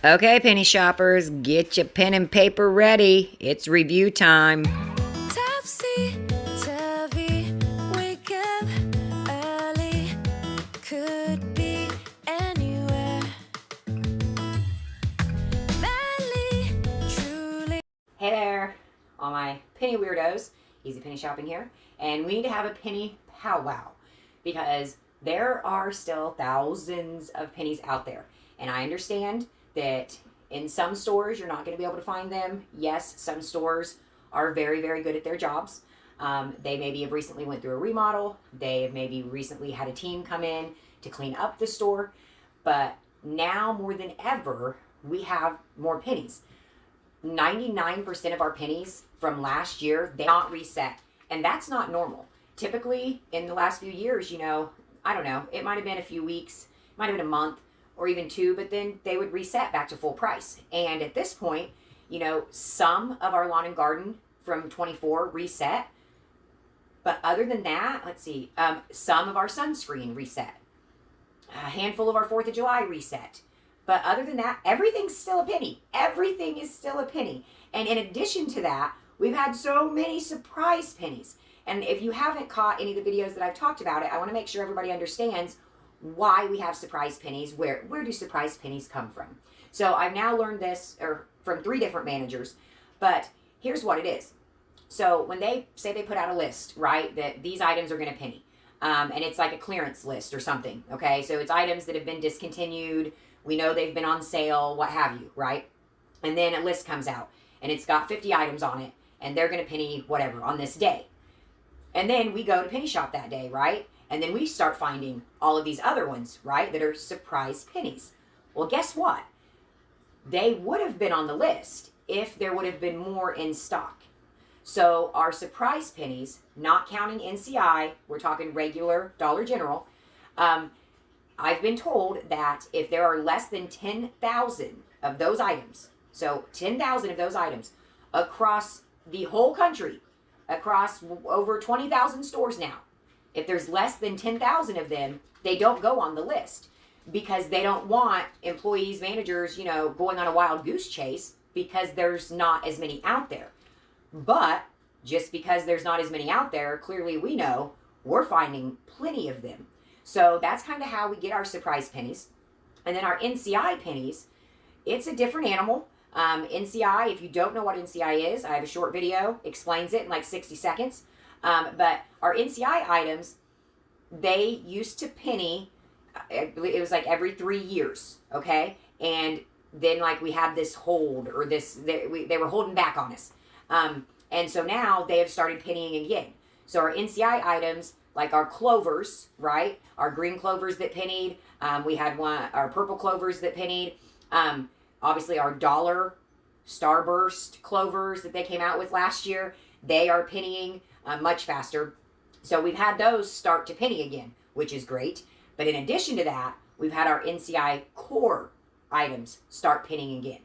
Okay, penny shoppers, get your pen and paper ready. It's review time. Topsy-turvy, wake up early, could be anywhere. Madly, truly. Hey there, all my penny weirdos. Easy Penny Shopping here. And we need to have a penny powwow because there are still thousands of pennies out there. And I understand that in some stores you're not going to be able to find them. Yes, some stores are very, very good at their jobs. They maybe have recently went through a remodel. They have maybe recently had a team come in to clean up the store. But now more than ever, we have more pennies. 99% of our pennies from last year, they not reset. And that's not normal. Typically, in the last few years, I don't know, it might have been a few weeks, it might have been a month or even two, but then they would reset back to full price. And at this point, some of our lawn and garden from 24 reset. But other than that, let's see, some of our sunscreen reset. A handful of our 4th of July reset. But other than that, everything's still a penny. Everything is still a penny. And in addition to that, we've had so many surprise pennies. And if you haven't caught any of the videos that I've talked about it, I want to make sure everybody understands why we have surprise pennies. Where do surprise pennies come from? So I've now learned this from 3 different managers. But here's what it is. So when they say they put out a list, right, that these items are going to penny. And it's like a clearance list or something, okay? So it's items that have been discontinued. We know they've been on sale, what have you, right? And then a list comes out, and it's got 50 items on it, and they're going to penny whatever on this day. And then we go to Penny Shop that day, right? And then we start finding all of these other ones, right, that are surprise pennies. Well, guess what? They would have been on the list if there would have been more in stock. So our surprise pennies, not counting NCI, we're talking regular Dollar General, I've been told that if there are less than 10,000 of those items, so 10,000 of those items across the whole country, across over 20,000 stores now, if there's less than 10,000 of them, they don't go on the list because they don't want employees, managers, going on a wild goose chase because there's not as many out there. But just because there's not as many out there, clearly we know we're finding plenty of them. So that's kind of how we get our surprise pennies. And then our NCI pennies, it's a different animal. NCI, if you don't know what NCI is, I have a short video, explains it in like 60 seconds. But our NCI items, they used to penny, it was like every 3 years, okay? And then like we had this hold or they were holding back on us. And so now they have started pennying again. So our NCI items, like our clovers, right? Our green clovers that pennied. We had our purple clovers that pennied. Obviously our dollar Starburst clovers that they came out with last year, they are pennying much faster. So we've had those start to penny again, which is great. But in addition to that, we've had our NCI core items start pennying again.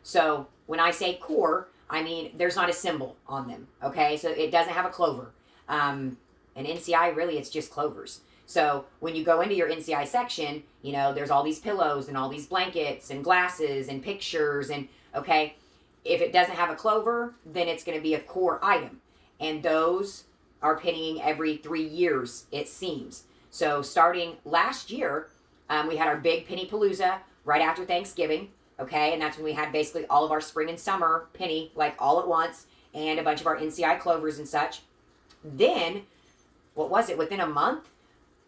So when I say core, I mean there's not a symbol on them, okay? So it doesn't have a clover. And NCI, really, it's just clovers. So when you go into your NCI section, there's all these pillows and all these blankets and glasses and pictures and, okay, if it doesn't have a clover, then it's going to be a core item. And those are pennying every 3 years, it seems. So starting last year, we had our big Penny Palooza right after Thanksgiving, okay? And that's when we had basically all of our spring and summer penny, like all at once, and a bunch of our NCI clovers and such. Then, what was it, within a month,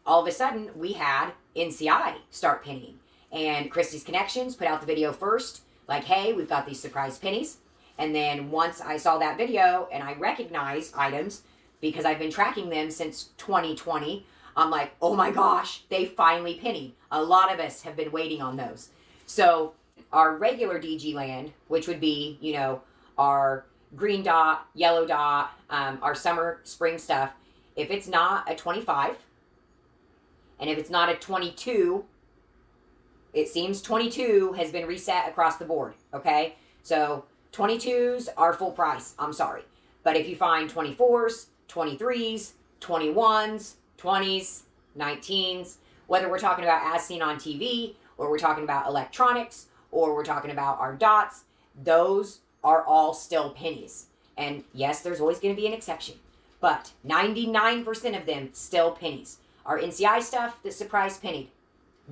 all of a sudden, we had NCI start pennying. And Christie's Connections put out the video first, like, hey, we've got these surprise pennies. And then once I saw that video and I recognized items, because I've been tracking them since 2020, I'm like, oh my gosh, they finally pennied. A lot of us have been waiting on those. So our regular DG land, which would be, our green dot, yellow dot, our summer, spring stuff, if it's not a 25, and if it's not a 22, it seems 22 has been reset across the board, okay? So 22s are full price, I'm sorry. But if you find 24s, 23s, 21s, 20s, 19s, whether we're talking about as seen on TV, or we're talking about electronics, or we're talking about our dots, those are all still pennies. And yes, there's always going to be an exception, but 99% of them still pennies. Our NCI stuff that surprise pennied,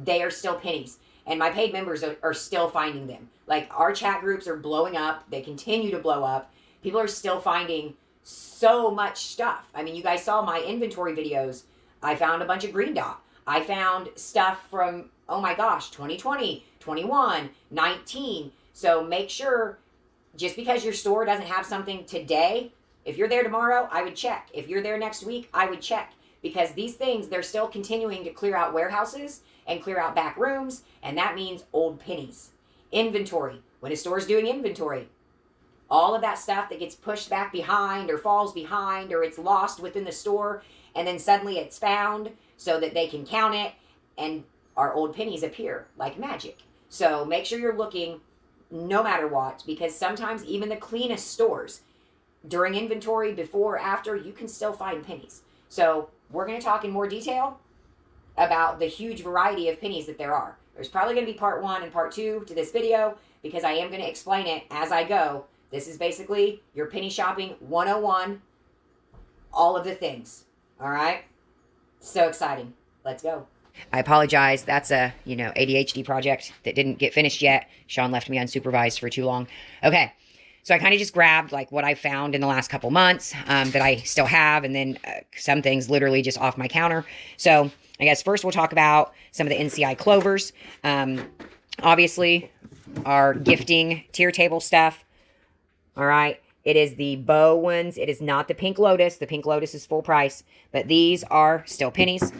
they are still pennies. And my paid members are still finding them. Like, our chat groups are blowing up. They continue to blow up. People are still finding so much stuff. I mean, you guys saw my inventory videos. I found a bunch of green dot. I found stuff from, oh my gosh, 2020, 21, 19. So make sure, just because your store doesn't have something today, if you're there tomorrow, I would check. If you're there next week, I would check. Because these things, they're still continuing to clear out warehouses and clear out back rooms, and that means old pennies. Inventory. When a store's doing inventory, all of that stuff that gets pushed back behind or falls behind or it's lost within the store, and then suddenly it's found so that they can count it, and our old pennies appear like magic. So make sure you're looking no matter what, because sometimes even the cleanest stores, during inventory, before or after, you can still find pennies. So we're going to talk in more detail about the huge variety of pennies that there are. There's probably going to be part 1 and part 2 to this video, because I am going to explain it as I go. This is basically your penny shopping 101, all of the things. All right? So exciting. Let's go. I apologize. That's a, ADHD project that didn't get finished yet. Sean left me unsupervised for too long. Okay. So I kind of just grabbed like what I found in the last couple months that I still have, and then some things literally just off my counter. So I guess first we'll talk about some of the NCI clovers. Obviously, our gifting tier table stuff. All right. It is the bow ones. It is not the Pink Lotus. The Pink Lotus is full price, but these are still pennies.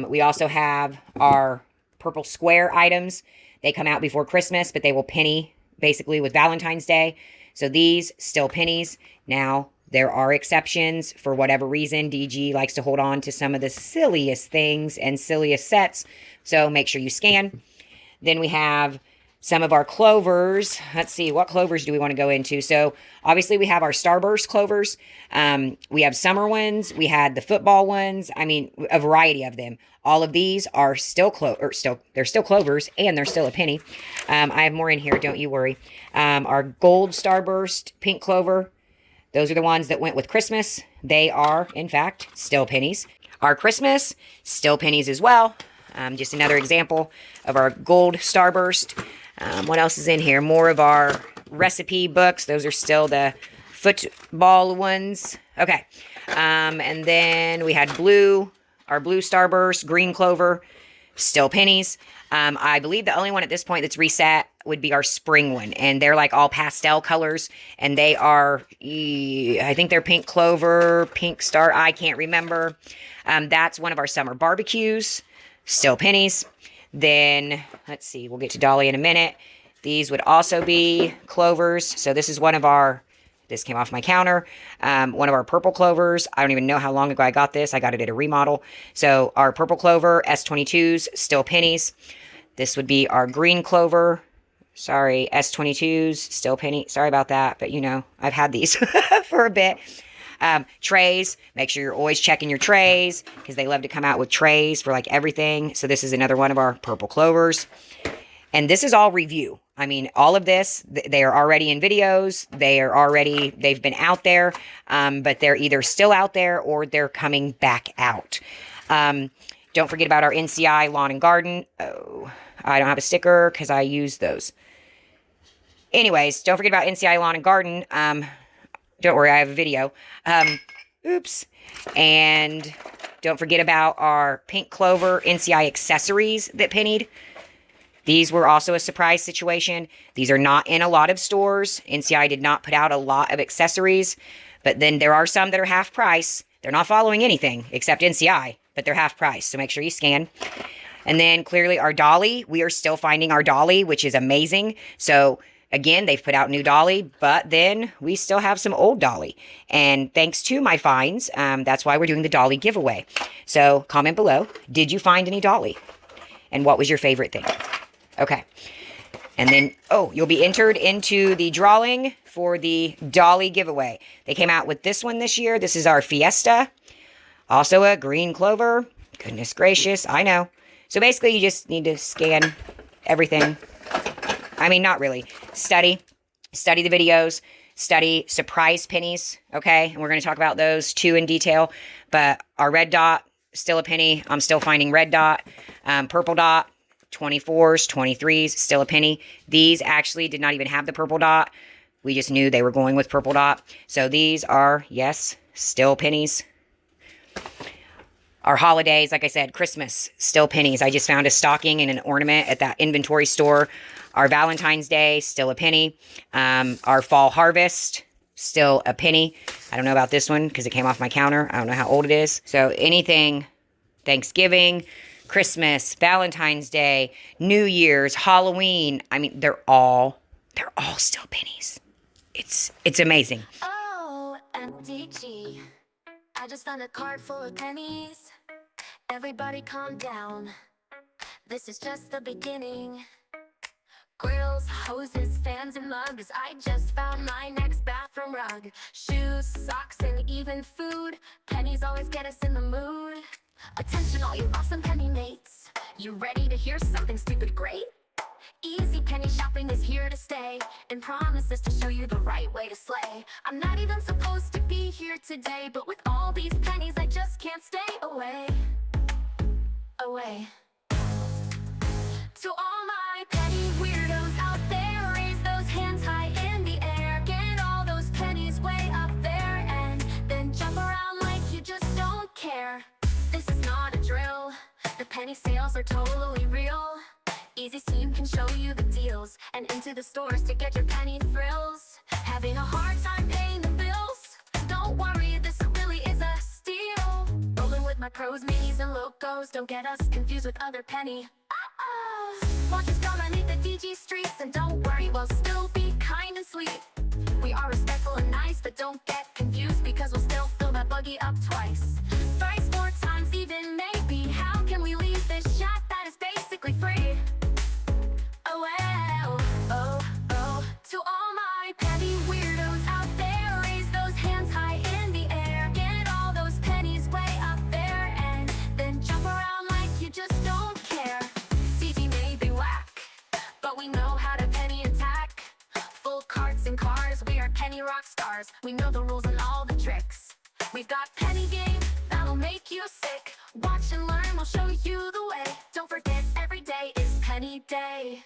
We also have our purple square items. They come out before Christmas, but they will penny basically with Valentine's Day. So these still pennies. Now, there are exceptions for whatever reason. DG likes to hold on to some of the silliest things and silliest sets. So make sure you scan. Then we have some of our clovers. Let's see, what clovers do we want to go into? So obviously we have our Starburst clovers. We have summer ones. We had the football ones. I mean, a variety of them. All of these are still they're still clovers, and they're still a penny. I have more in here, don't you worry. Our gold Starburst pink clover. Those are the ones that went with Christmas. They are, in fact, still pennies. Our Christmas, still pennies as well. Just another example of our gold Starburst. What else is in here? More of our recipe books. Those are still the football ones. Okay. And then we had our blue Starburst, green clover, still pennies. I believe the only one at this point that's reset would be our spring one. And they're like all pastel colors. And they are, I think they're pink clover, pink star. I can't remember. That's one of our summer barbecues. Still pennies. Then, let's see, we'll get to Dolly in a minute. These would also be clovers. So this is one of our, this came off my counter, one of our purple clovers. I don't even know how long ago I got this. I got it at a remodel. So our purple clover, S22s, still pennies. This would be our green clover. Sorry, S22s, still penny. Sorry about that, but I've had these for a bit. Trays, make sure you're always checking your trays, because they love to come out with trays for like everything. So this is another one of our purple clovers. And this is all review. I mean, all of this, they are already in videos. They've been out there, but they're either still out there or they're coming back out. Don't forget about our NCI Lawn and Garden. Oh, I don't have a sticker because I use those. Anyways, don't forget about NCI Lawn and Garden. Don't worry, I have a video. Oops. And don't forget about our pink clover NCI accessories that pennied. These were also a surprise situation. These are not in a lot of stores. NCI did not put out a lot of accessories. But then there are some that are half price. They're not following anything except NCI, but they're half price. So make sure you scan. And then clearly our dolly. We are still finding our dolly, which is amazing. So again, they've put out new dolly, but then we still have some old dolly. And thanks to my finds, that's why we're doing the dolly giveaway. So comment below, did you find any dolly? And what was your favorite thing? Okay. And then, you'll be entered into the drawing for the dolly giveaway. They came out with this one this year. This is our Fiesta. Also a green clover. Goodness gracious, I know. So basically, you just need to scan everything. I mean, not really. Study the videos, study surprise pennies, okay? And we're going to talk about those too in detail. But our red dot, still a penny. I'm still finding red dot. Purple dot, 24s, 23s, still a penny. These actually did not even have the purple dot. We just knew they were going with purple dot. So these are, yes, still pennies. Our holidays, like I said, Christmas, still pennies. I just found a stocking and an ornament at that inventory store. Our Valentine's Day, still a penny. Our fall harvest, still a penny. I don't know about this one because it came off my counter. I don't know how old it is. So anything, Thanksgiving, Christmas, Valentine's Day, New Year's, Halloween. I mean, they're all still pennies. It's amazing. Oh, MDG. I just found a card full of pennies. Everybody calm down. This is just the beginning. Grills, hoses, fans, and mugs. I just found my next bathroom rug. Shoes, socks, and even food. Pennies always get us in the mood. Attention all you awesome penny mates. You ready to hear something stupid great? Easy penny shopping is here to stay, and promises to show you the right way to slay. I'm not even supposed to be here today, but with all these pennies I just can't stay away. To all my penny weirdos out there, raise those hands high in the air. Get all those pennies way up there, and then jump around like you just don't care. This is not a drill. The penny sales are totally real. Easy Steam can show you the deals, and into the stores to get your penny thrills. Having a hard time paying the bills? Don't worry, this really is a steal. Rolling with my pros, minis, and locos. Don't get us confused with other penny. Watch us come underneath the DG streets, and don't worry, we'll still be kind and sweet. We are respectful and nice, but don't get confused because we'll still fill that buggy up twice. Thrice, 4 times, even maybe. How can we leave this shop that is basically free? Oh well, oh. To all my penny weirdos out there, raise those hands high in the air. Get all those pennies way up there, and then jump around like you just don't care. DG may be whack, but we know how to penny attack. Full carts and cars, we are penny rock stars. We know the rules and all the tricks. We've got penny game that'll make you sick. Watch and learn, we'll show you the way. Don't forget, every day is penny day.